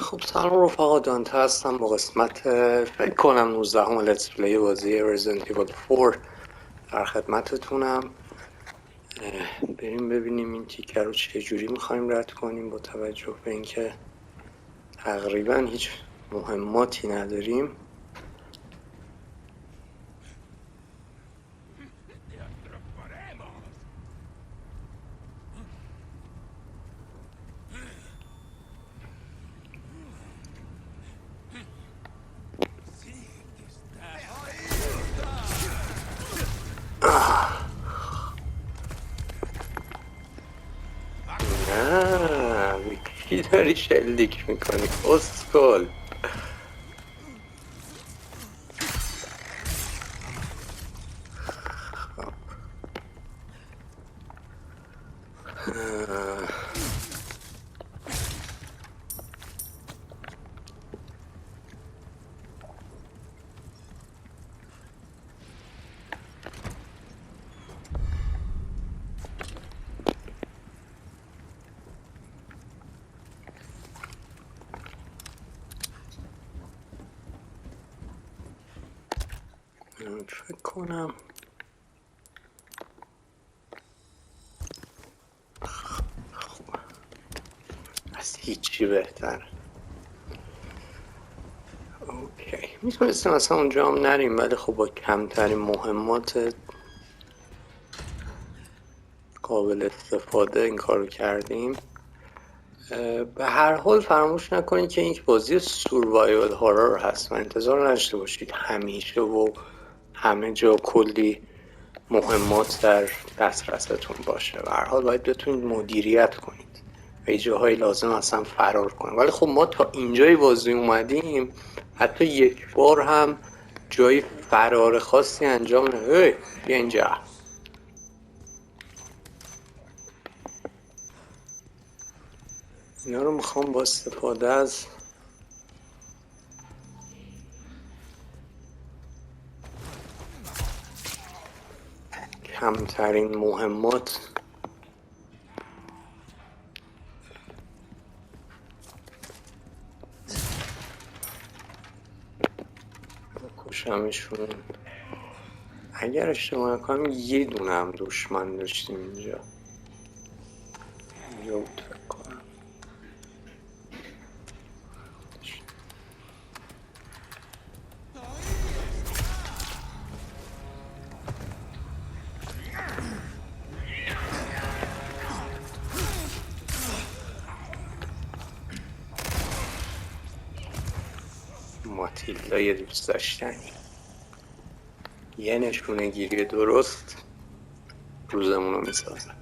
خب سلام رفقا، دانته هستم با قسمت فکر کنم 19 همه لیتس پلی بازی Resident Evil 4 در خدمتتونم. بریم ببینیم این تیکه رو چجوری میخوایم رد کنیم با توجه به اینکه تقریبا هیچ مهماتی نداریم. نه کی داری شلیک میکنی اسکل؟ فکر کنم از هیچی بهتر. اوکی، میتونستیم اصلا اونجا هم نریم، ولی خب با کمترین مهمات قابل استفاده این کارو کردیم. به هر حال فراموش نکنید که این بازی سوروایول هورر هست و انتظار نداشته باشید همیشه و همه جا کلی مهمات در دسترستون باشه. به هر حال باید بتونید مدیریت کنید و یه جاهایی لازم اصلا فرار کنید. ولی خب ما تا اینجای بازی اومدیم حتی یک بار هم جای فرار خاصی انجام بیا اینجا. اینا رو میخوام با استفاده از کمترین مهمات بکشمشون. اگر اشتباه نکنم یه دونه هم دشمن داشتیم اینجا بود فکر کنم. ماتیلدای دوست داشتنی، یه نشونه گیری درست روزمون رو میسازن.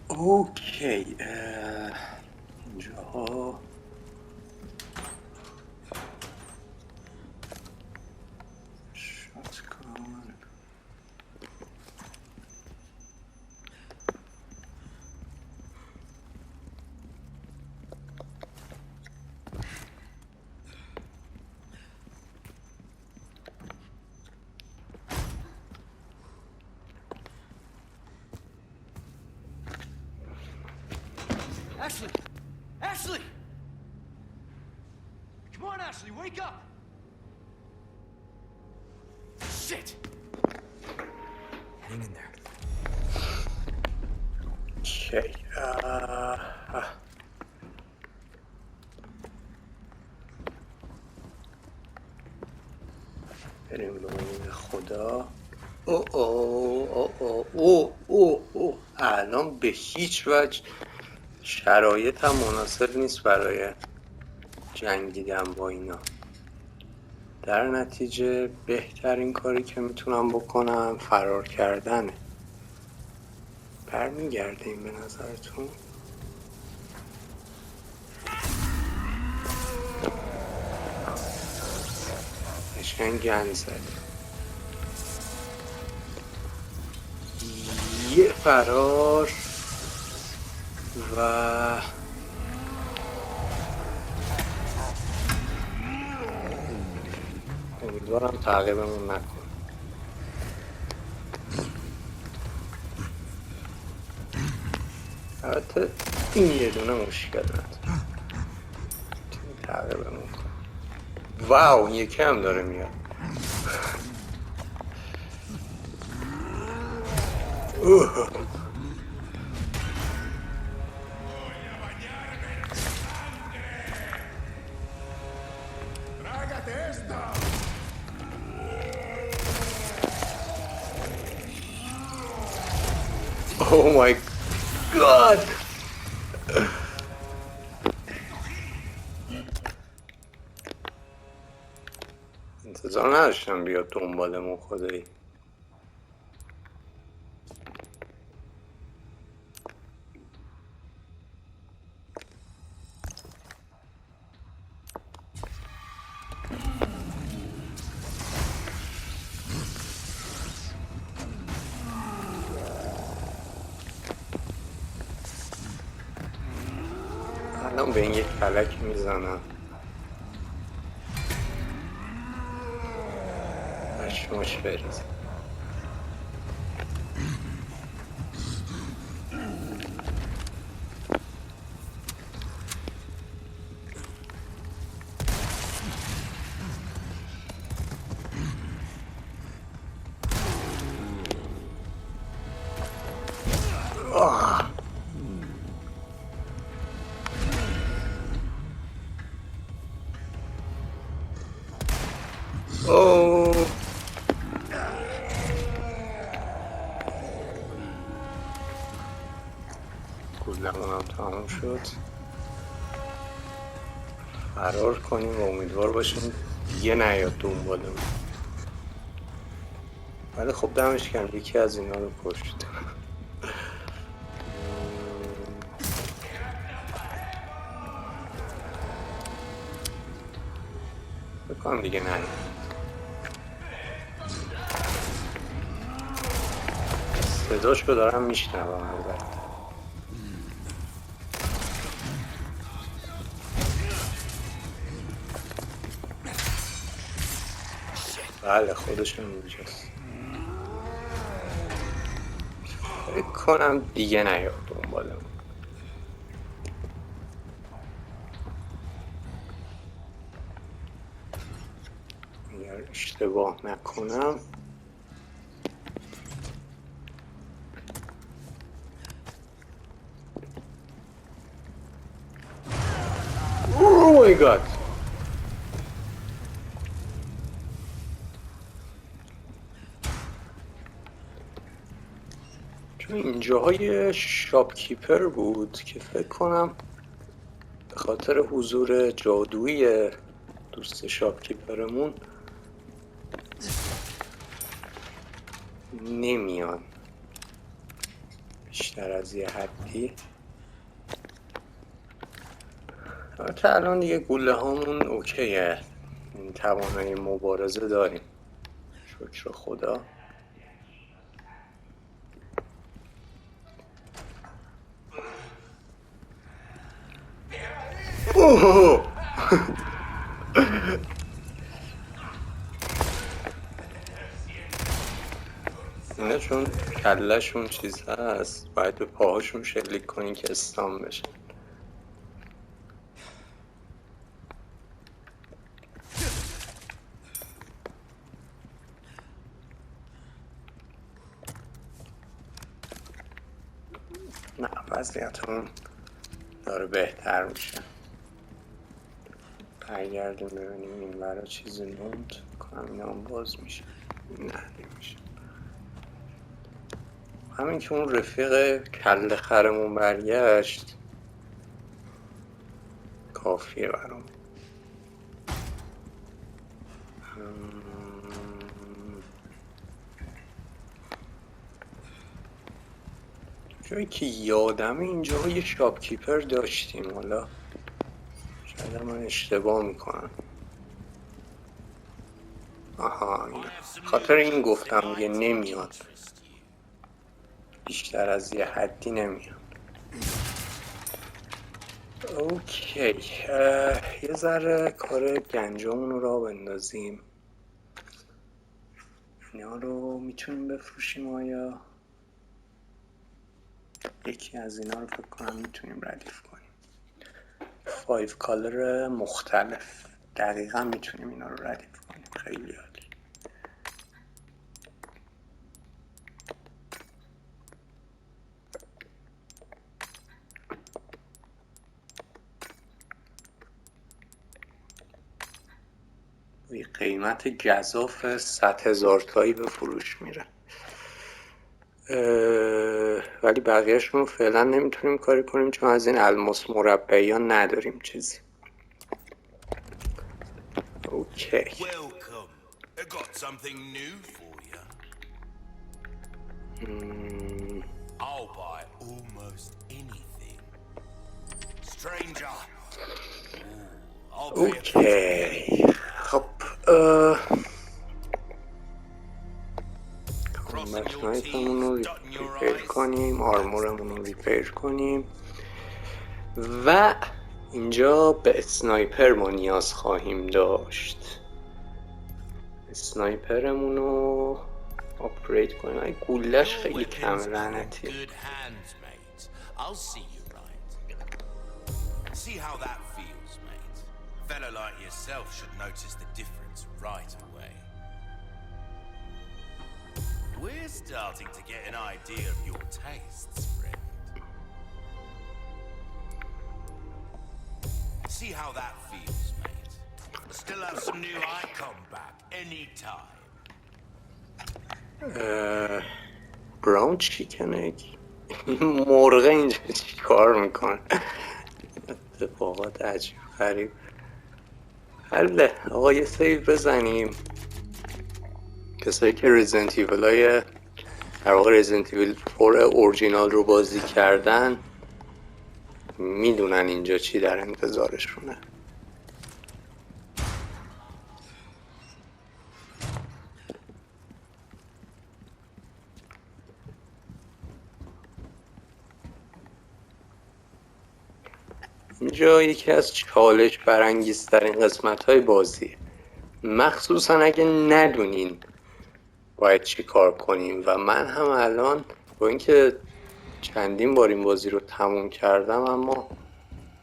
اوکی، اینجاها شاتگان. Ashley! Ashley! Come on, Ashley, wake up! Shit! Hang in there. اوکی، بریم به امید خدا. او الان به هیچ وجه شرایط هم مناسب نیست برای جنگیدن با اینا. در نتیجه بهترین کاری که میتونم بکنم فرار کردنه. برمیگرده این به نظرتون؟ قشنگ گند زد. یه فرار و امیدوارم تعقیبمون نکن. البته این یه دونه مشکل نداره، میتونی تعقیبمون کن. واو این یکی هم داره میاد. اوه. Oh my god. انتظار نداشتم بیاد دنبالمون خدایی. الان به این یک کلک میزنم. پشماش بریز. آه. اوه. گولمون هم تمام شد. فرار کنیم و امیدوار باشیم دیگه نیاد دنبالمون. ولی خب دمش گرم یکی از اینا رو کشت. بکنم دیگه نیاد. صداشو دارم میشنوم البته. بله خودشون اینجاست. فکر کنم دیگه نیاد دنبالمون. اگر اشتباه نکنم Oh my god. چون اینجاهای شاپکیپر بود که فکر کنم به خاطر حضور جادویی دوست شاپکیپرمون نمیان بیشتر از یه حدی. البته الان دیگه گوله هامون اوکیه، این توانایی مبارزه داریم شکر خدا. اوه. اینا چون کلشون چیز هست باید به پاهاشون شلیک کنی که استام بشه. نه وضعیتمون داره بهتر میشه. برگردیم ببینیم این برا چیزی موند. کنم اینا هم باز میشه. نه نمیشه. همین که اون رفیق کل خرمون برگشت کافیه برام. جایی که یادم اینجا یه شاپکیپر داشتیم، حالا شاید من اشتباه میکنم. آها خاطر این گفتم دیگه نمیاد، بیشتر از یه حدی نمیاد. اوکی یه ذره کار گنجامون رو راه بندازیم. اینا رو میتونیم بفروشیم آیا؟ یکی از اینا رو فکر کنم میتونیم ردیف کنیم. 5 کالر مختلف دقیقا میتونیم اینا رو ردیف کنیم. خیلی عالی. قیمت گزاف 100,000 تایی به فروش میره، ولی بقیهشون رو فعلا نمیتونیم کاری کنیم چون از این الماس مربعی ها نداریم چیزی. اوکی. Welcome. I got something new for you. I'll buy almost anything. Stranger. Ooh, I'll pay a اوکی. خب کامبت نایفمون رو ریپیر کنیم، آرمورمون رو ریپیر کنیم و اینجا به اسنایپر ما نیاز خواهیم داشت. اسنایپرمون رو آپگرید کنیم. این گولش خیلی کم لعنتی. I'll see you right. See how that feels, mate. A fella like yourself should notice the difference right away. We're starting to get an idea of your tastes, friend. See how that feels, mate. Still have some new icon back anytime. براون چیکن اگ. مرغ اینجا چی کار میکنه؟ اتفاقات عجیب غریب. حله آقا یه سیو بزنیم. کسایی که رزیدنت ایول های در واقع رزیدنت ایول 4 اورجینال رو بازی کردن میدونن اینجا چی در انتظارشونه. اینجا یکی از چالش برانگیزترین قسمت های بازیه، مخصوصا اگه ندونین باید چی کار کنیم. و من هم الان با اینکه چندین بار این بازی رو تموم کردم اما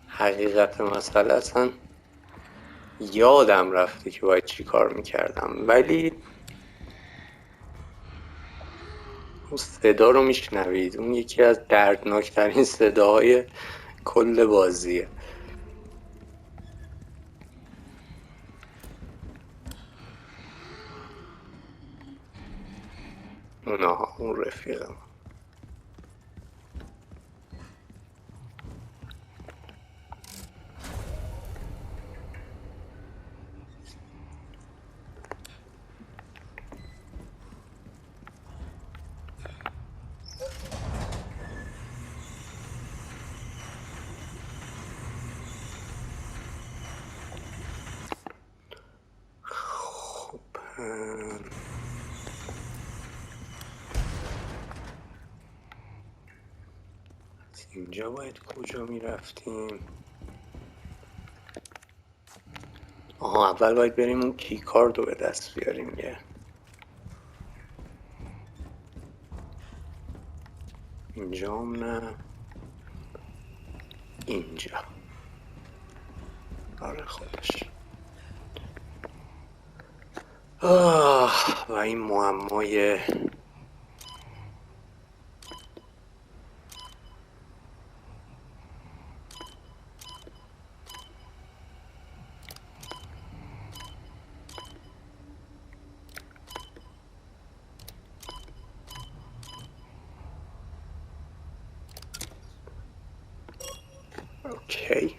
حقیقت مسئله اصلا یادم رفته که باید چی کار میکردم. ولی اون صدا رو میشنوید، اون یکی از دردناکترین صداهای کل بازیه. اون رفیقم. اینجا باید کجا میرفتیم؟ اول باید بریم اون کی کارد رو به دست بیاریم. اینجا هم نه، اینجا. آره خودش. و این معمای اوکی.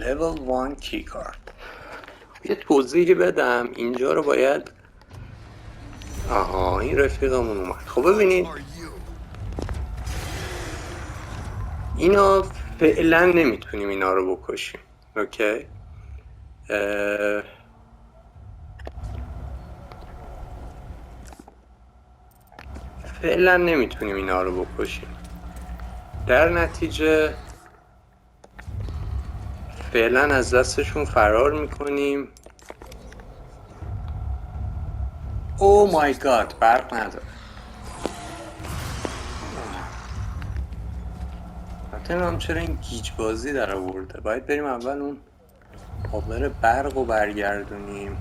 level 1 کی کارت. یه توضیحی بدم. اینجا رو باید این رفیقمون اومد. خب ببینید اینا فعلا نمیتونیم اینا رو بکشیم. اوکی. فعلا نمیتونیم اینا رو بکشیم. در نتیجه فعلا از دستشون فرار میکنیم. او مای گاد، برق نداره. حتی نمیدونم چرا این گیج بازی در آورده. باید بریم اول اون پاور برق رو برگردونیم.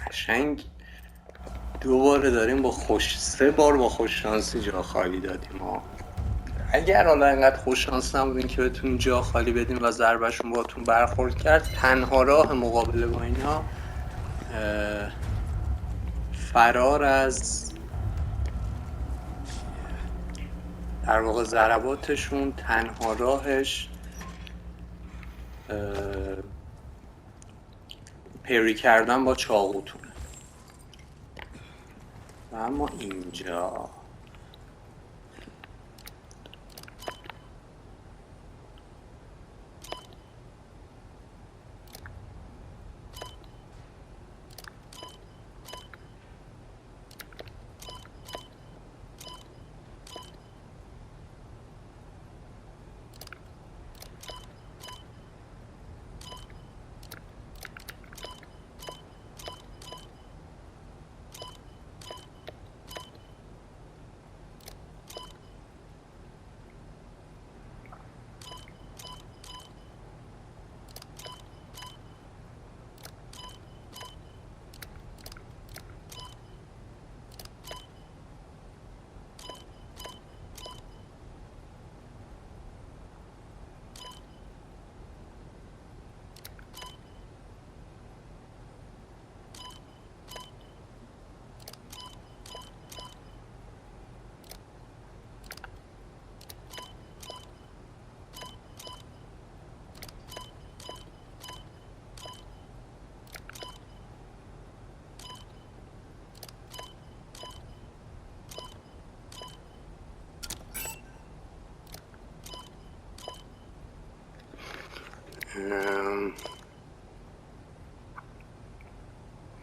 قشنگ دوباره داریم با سه بار با خوششانسی جا خالی دادیم ها. اگر حالا اینقدر خوششانس نبودین که بتونین جا خالی بدین و ضربهشون باهاتون برخورد کرد، تنها راه مقابله با اینا فرار از در واقع ضرباتشون، تنها راهش پری کردن با چاقوتونه. و اما اینجا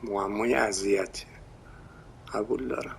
معمای اذیتی قبول دارم.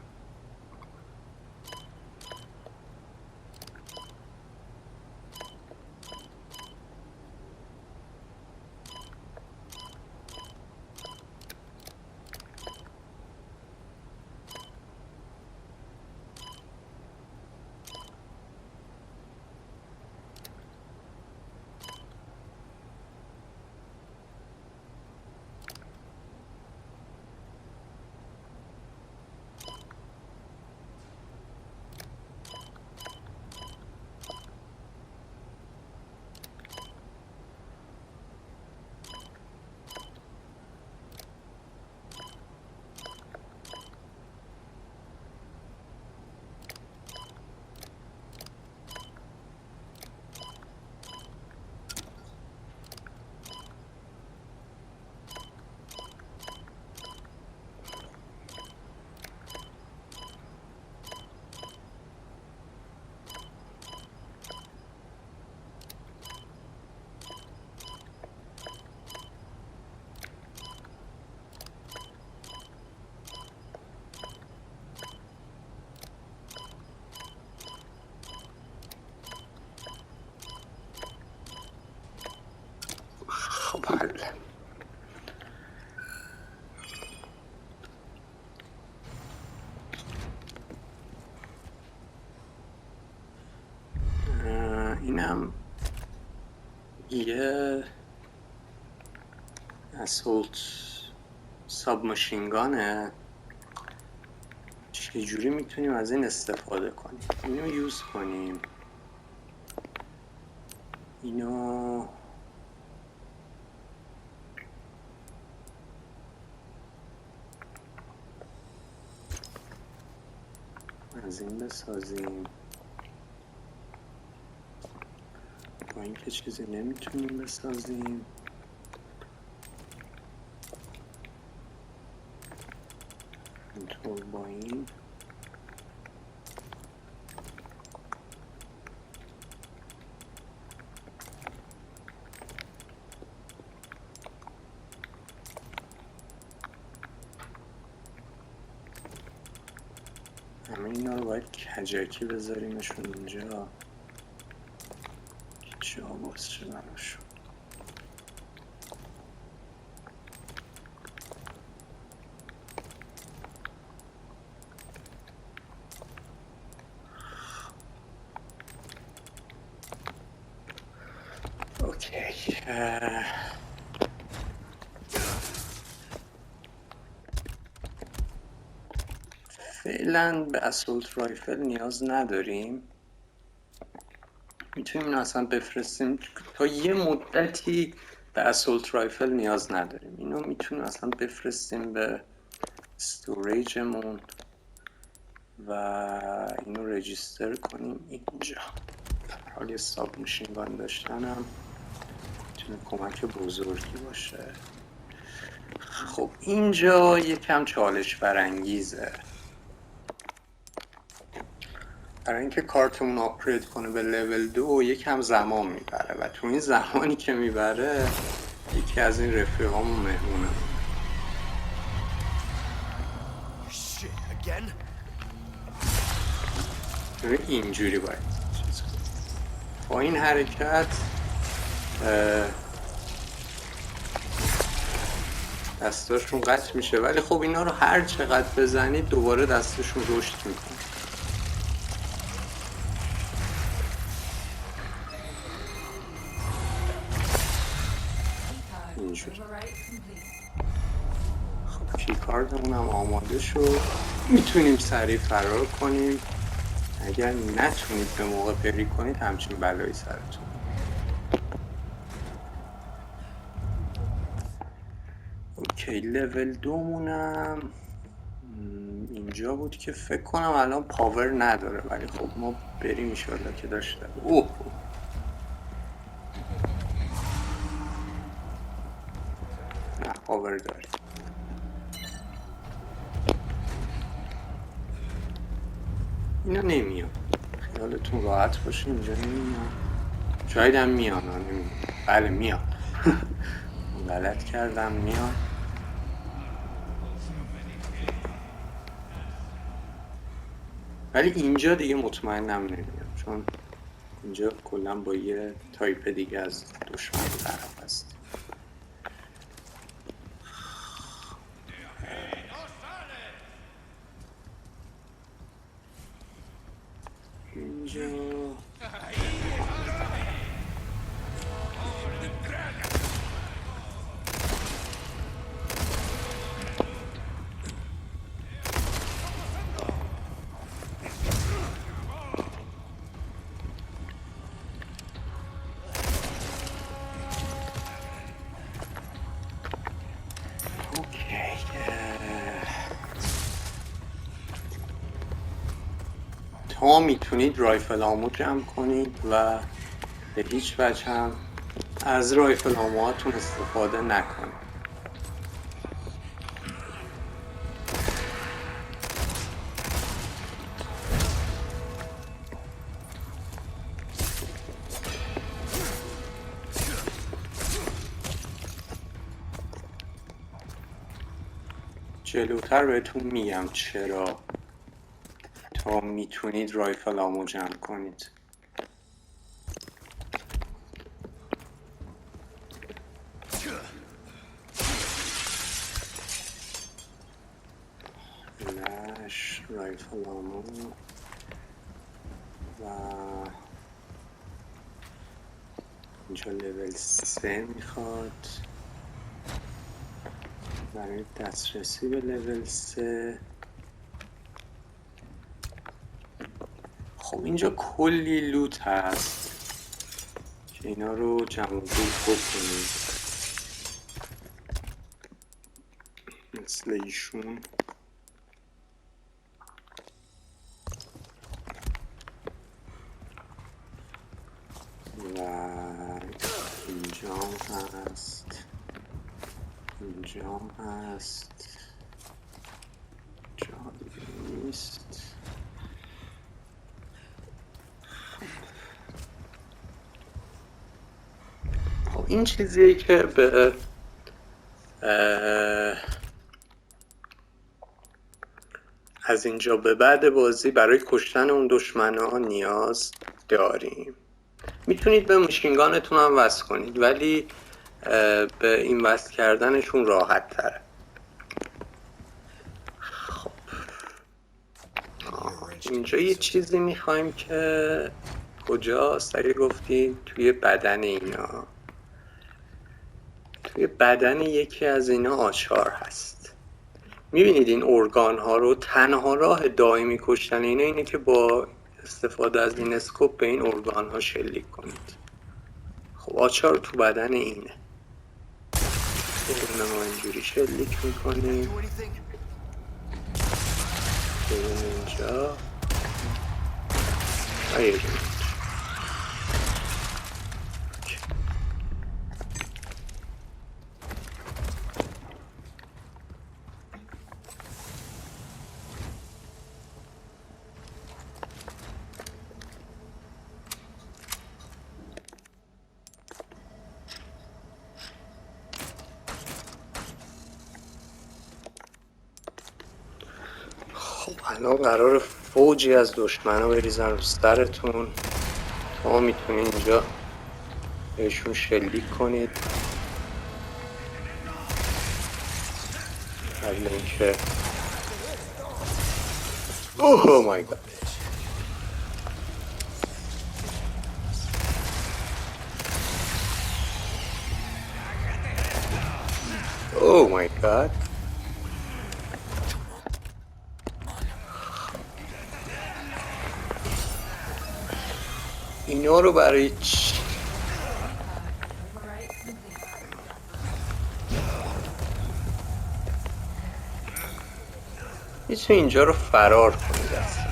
خب حل. اینم یه اسولت ساب ماشینگانه. چجوری میتونیم از این استفاده کنیم؟ اینو یوز کنیم. اینو از این بسازیم. با این که چیزی نمیتونیم بسازیم. اینطور با این اینا رو باید کجکی بذاریمشون اینجا جا باز شه براشون. اوکی فعلا به اسولت رایفل نیاز نداریم. میتونیم اینو اصلا بفرستیم تا یه مدتی. به اسولت رایفل نیاز نداریم. اینو میتونیم اصلا بفرستیم به استوریجمون و اینو رجیستر کنیم اینجا. در حال یه ساب ماشین گان داشتنم میتونه کمک بزرگی باشه. خب اینجا یکم چالش برانگیزه برای اینکه کارتمون آپگرید کنه به لول 2 یکم زمان میبره و تو این زمانی که میبره یکی از این رفیقامون مهمونه. Shit, again? اینجوری باید چیز کنیم. با این حرکت دستاشون قطع میشه، ولی خب اینا رو هر چقدر بزنید دوباره دستشون رشد میکنه. اینجوری. خب کیکاردمون هم آماده شد. میتونیم سریع فرار کنیم. اگر نتونید به موقع پری کنید همچین بلایی سرتون. اوکی لول 2 مونم اینجا بود که فکر کنم الان پاور نداره، ولی خب ما بریم ایشالله که داشته. اوه نه پاور داریم. اینا نمیان، خیالتون راحت باشه اینجا نمیان. شاید هم میان نمیان. بله میان. غلط کردم میان. ولی اینجا دیگه مطمئنم نمیان، چون اینجا کلا با یه تایپ دیگه از دشمن طرف هست. اینجا تا میتونید رایفل آمو جمع کنید و به هیچ وجه هم از رایفل آموهاتون استفاده نکنید. جلوتر بهتون میگم چرا تا میتونید رایفل آمو جمع کنید. فلش رایفل آمو و اینجا لول 3 میخواد برای دسترسی به لول 3. خب اینجا کلی لوت هست که اینا رو جمع و جور بکنید مثل ایشون. و اینجا هست، اینجا هست، جا دیگه نیست. خب این چیزیه که به از اینجا به بعد بازی برای کشتن اون دشمن‌ها نیاز داریم. میتونید به ماشینگانتون هم وصل کنید، ولی به این وصل کردنشون راحت تره. خب اینجا یه چیزی میخوایم که کجاست؟ اگه گفتید توی بدن اینا، توی بدن یکی از اینا آچار هست. میبینید این ارگان ها رو، تنها راه دائمی کشتن اینه که با استفاده از این اسکوپ به این ارگان ها شلیک کنید. خب آچار تو بدن اینه، اینه ما اینجوری شلیک میکنیم. بریم اینجا و الان قرار فوجی از دشمنا بریزن رو سرتون. شما میتونید اینجا بهشون شلیک کنید قبل اینکه اوه مای گاد. اوه مای گاد. اینا رو برای چی؟ میتونی اینجا رو فرار کنید اصلا،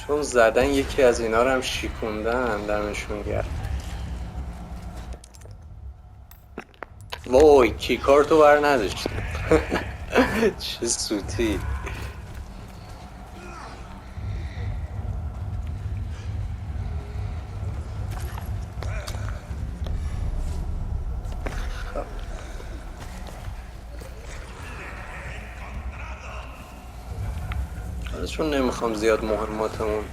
چون زدن یکی از اینا رو هم شیکوندن دمشون گرد. وای کیکارتو بر نداشتیم. چه سوتی. چون نمیخوام زیاد مهماتمون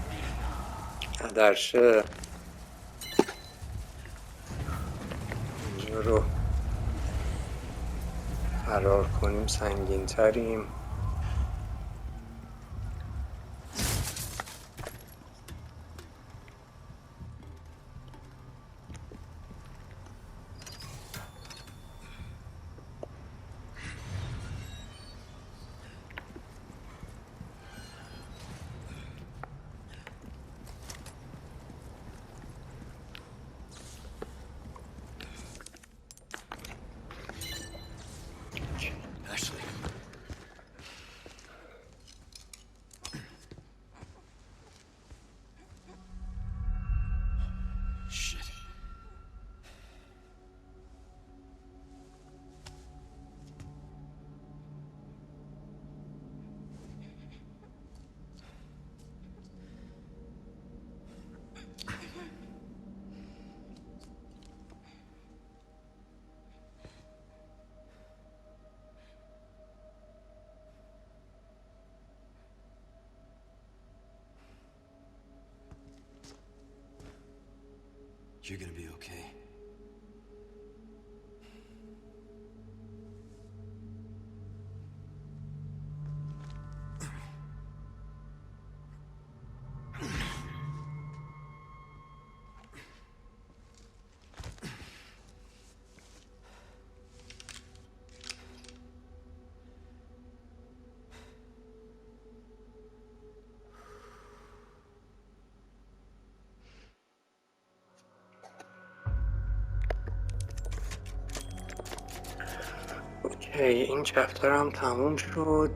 درشه، اینجا رو فرار کنیم سنگین تریم. You're gonna be okay. اوکی این چپتر هم تموم شد.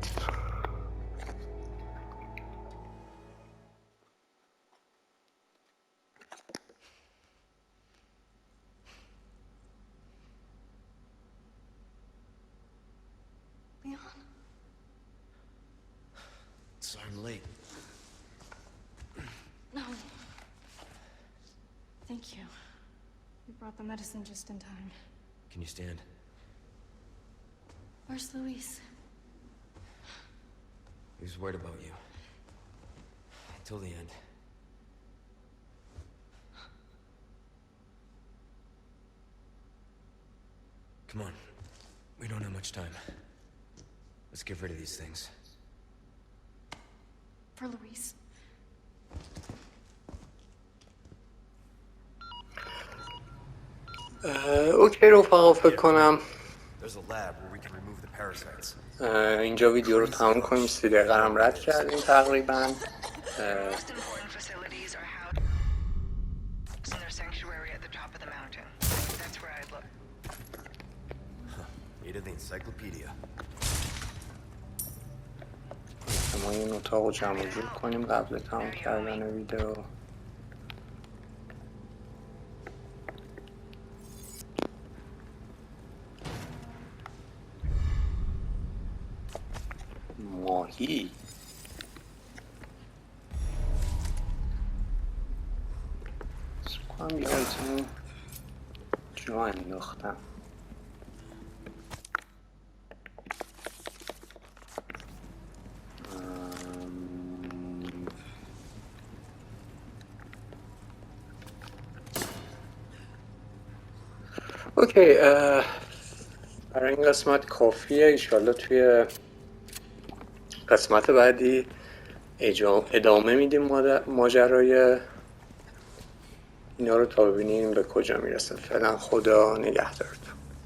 Leon? Sorry I'm late. No. Thank you. You brought the medicine just in time. Can you stand? Where's Luis? He was worried about you. Till the end. Come on. We don't have much time. Let's get rid of these things. For Luis. اوکی رفقا فکر کنم There's a lab where we can remove the parasites. اینجا ویدیو رو تموم کنیم. 30 دقیقه هم رد کردیم تقریبا. Most important facilities are housed in their sanctuary at the top of the mountain. That's where I'd look. Read the encyclopedia. ما این اتاق رو جمع جور کنیم قبل تمام کردن ویدیو. ماهی سکنم یه آیتم جا انداختم. اوکی برای این قسمت کافیه. ایشالله توی قسمت بعدی ادامه میدیم ماجرای اینا رو تا ببینیم به کجا میرسه. فعلا خدا نگهدارتون.